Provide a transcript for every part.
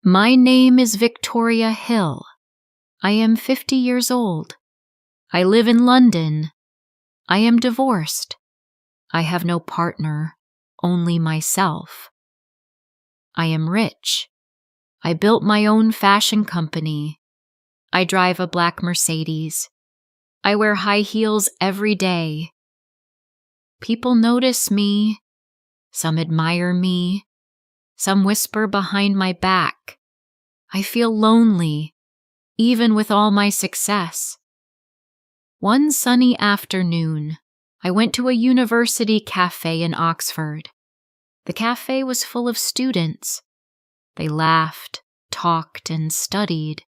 My name is Victoria Hill. I am 50 years old. I live in London. I am divorced. I have no partner, only myself. I am rich. I built my own fashion company. I drive a black Mercedes. I wear high heels every day. People notice me. Some admire me. Some whisper behind my back. I feel lonely, even with all my success. One sunny afternoon, I went to a university cafe in Oxford. The cafe was full of students. They laughed, talked, and studied.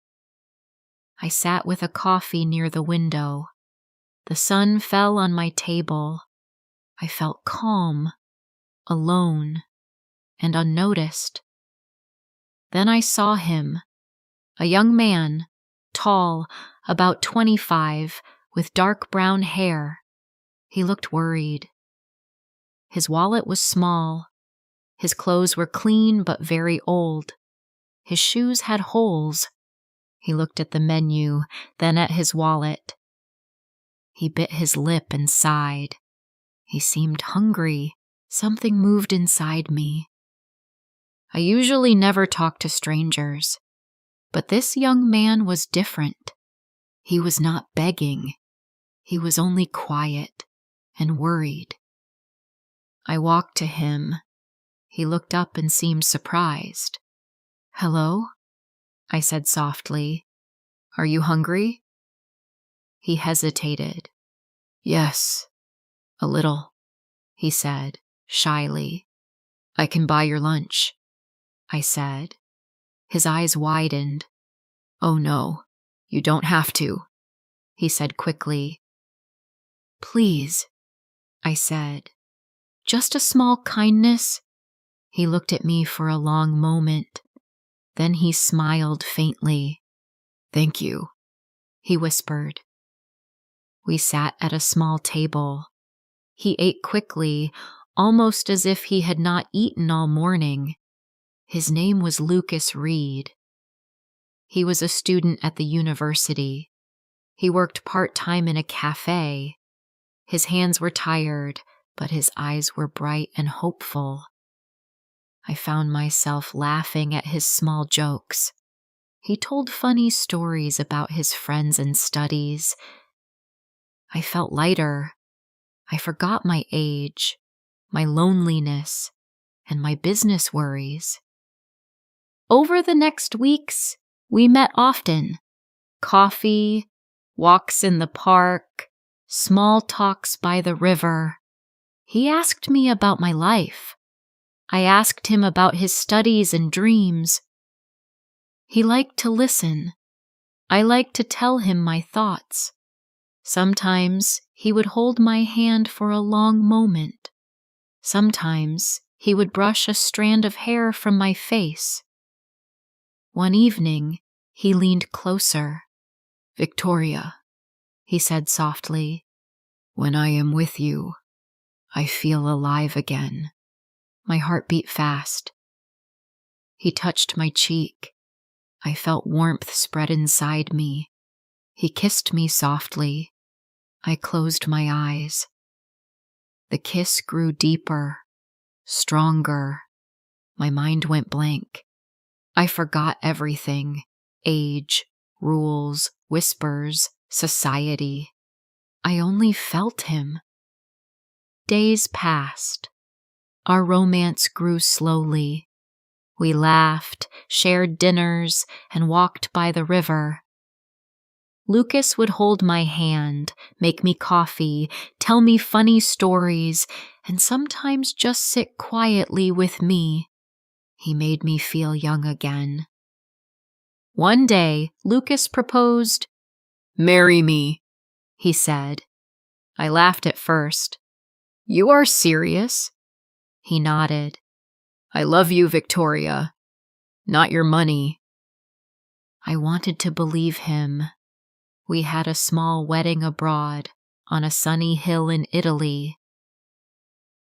I sat with a coffee near the window. The sun fell on my table. I felt calm, alone, and unnoticed. Then I saw him, a young man, tall, about 25, with dark brown hair. He looked worried. His wallet was small. His clothes were clean but very old. His shoes had holes. He looked at the menu, then at his wallet. He bit his lip and sighed. He seemed hungry. Something moved inside me. I usually never talk to strangers, but this young man was different. He was not begging. He was only quiet and worried. I walked to him. He looked up and seemed surprised. "Hello?" I said softly. "Are you hungry?" He hesitated. "Yes, a little," he said, shyly. "I can buy your lunch," I said. His eyes widened. "Oh no, you don't have to," he said quickly. "Please," I said. "Just a small kindness." He looked at me for a long moment. Then he smiled faintly. "Thank you," he whispered. We sat at a small table. He ate quickly, almost as if he had not eaten all morning. His name was Lucas Reed. He was a student at the university. He worked part-time in a cafe. His hands were tired, but his eyes were bright and hopeful. I found myself laughing at his small jokes. He told funny stories about his friends and studies. I felt lighter. I forgot my age, my loneliness, and my business worries. Over the next weeks, we met often. Coffee, walks in the park, small talks by the river. He asked me about my life. I asked him about his studies and dreams. He liked to listen. I liked to tell him my thoughts. Sometimes he would hold my hand for a long moment. Sometimes he would brush a strand of hair from my face. One evening, he leaned closer. "Victoria," he said softly, "when I am with you, I feel alive again." My heart beat fast. He touched my cheek. I felt warmth spread inside me. He kissed me softly. I closed my eyes. The kiss grew deeper, stronger. My mind went blank. I forgot everything: age, rules, whispers, society. I only felt him. Days passed. Our romance grew slowly. We laughed, shared dinners, and walked by the river. Lucas would hold my hand, make me coffee, tell me funny stories, and sometimes just sit quietly with me. He made me feel young again. One day, Lucas proposed. "Marry me," he said. I laughed at first. "You are serious?" He nodded. "I love you, Victoria. Not your money." I wanted to believe him. We had a small wedding abroad on a sunny hill in Italy.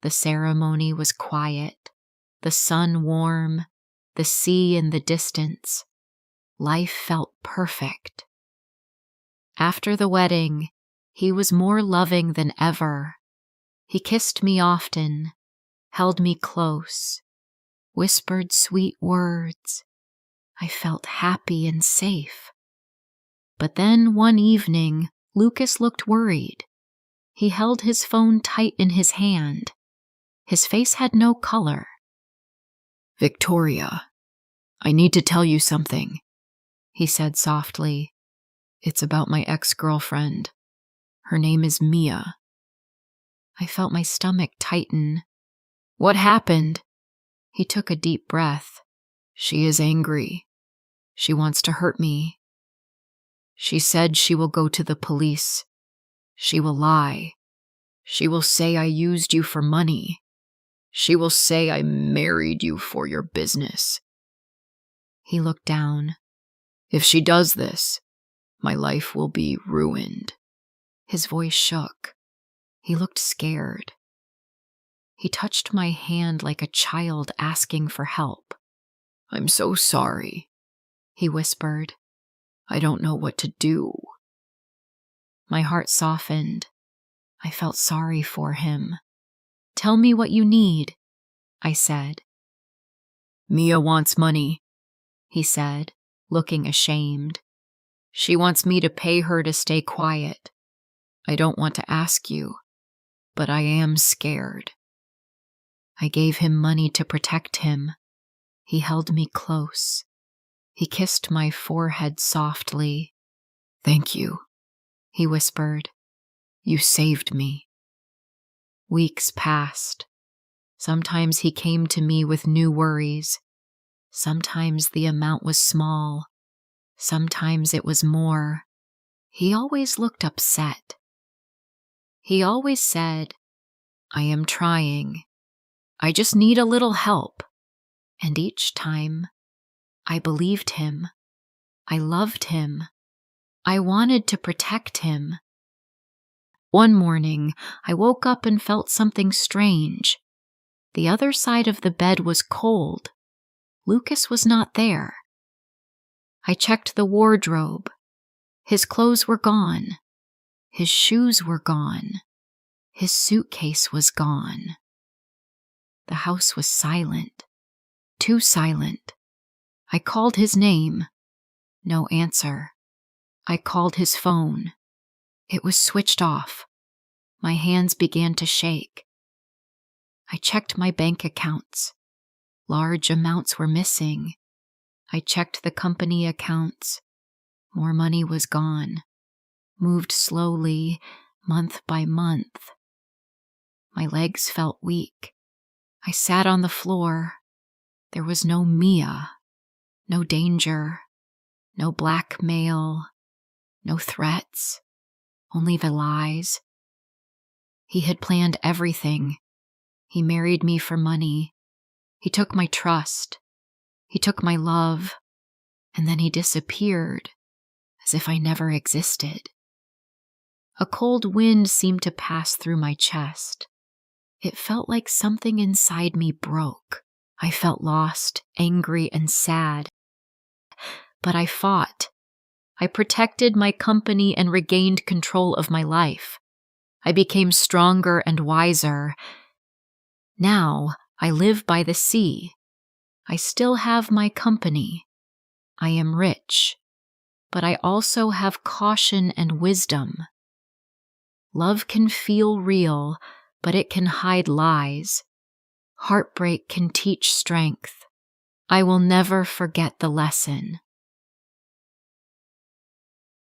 The ceremony was quiet, the sun warm, the sea in the distance. Life felt perfect. After the wedding, he was more loving than ever. He kissed me often, held me close, whispered sweet words. I felt happy and safe. But then one evening, Lucas looked worried. He held his phone tight in his hand. His face had no color. "Victoria, I need to tell you something," he said softly. "It's about my ex-girlfriend. Her name is Mia." I felt my stomach tighten. What happened? He took a deep breath. "She is angry. She wants to hurt me. She said she will go to the police. She will lie. She will say I used you for money. She will say I married you for your business." He looked down. "If she does this, my life will be ruined." His voice shook. He looked scared. He touched my hand like a child asking for help. "I'm so sorry," he whispered. "I don't know what to do." My heart softened. I felt sorry for him. "Tell me what you need," I said. "Mia wants money," he said, looking ashamed. "She wants me to pay her to stay quiet. I don't want to ask you, but I am scared." I gave him money to protect him. He held me close. He kissed my forehead softly. "Thank you," he whispered. "You saved me." Weeks passed. Sometimes he came to me with new worries. Sometimes the amount was small. Sometimes it was more. He always looked upset. He always said, "I am trying. I just need a little help." And each time, I believed him. I loved him. I wanted to protect him. One morning, I woke up and felt something strange. The other side of the bed was cold. Lucas was not there. I checked the wardrobe. His clothes were gone. His shoes were gone. His suitcase was gone. The house was silent. Too silent. I called his name. No answer. I called his phone. It was switched off. My hands began to shake. I checked my bank accounts. Large amounts were missing. I checked the company accounts. More money was gone. Moved slowly, month by month. My legs felt weak. I sat on the floor. There was no Mia, no danger, no blackmail, no threats, only the lies. He had planned everything. He married me for money. He took my trust. He took my love. And then he disappeared, as if I never existed. A cold wind seemed to pass through my chest. It felt like something inside me broke. I felt lost, angry, and sad. But I fought. I protected my company and regained control of my life. I became stronger and wiser. Now I live by the sea. I still have my company. I am rich, but I also have caution and wisdom. Love can feel real, but it can hide lies. Heartbreak can teach strength. I will never forget the lesson.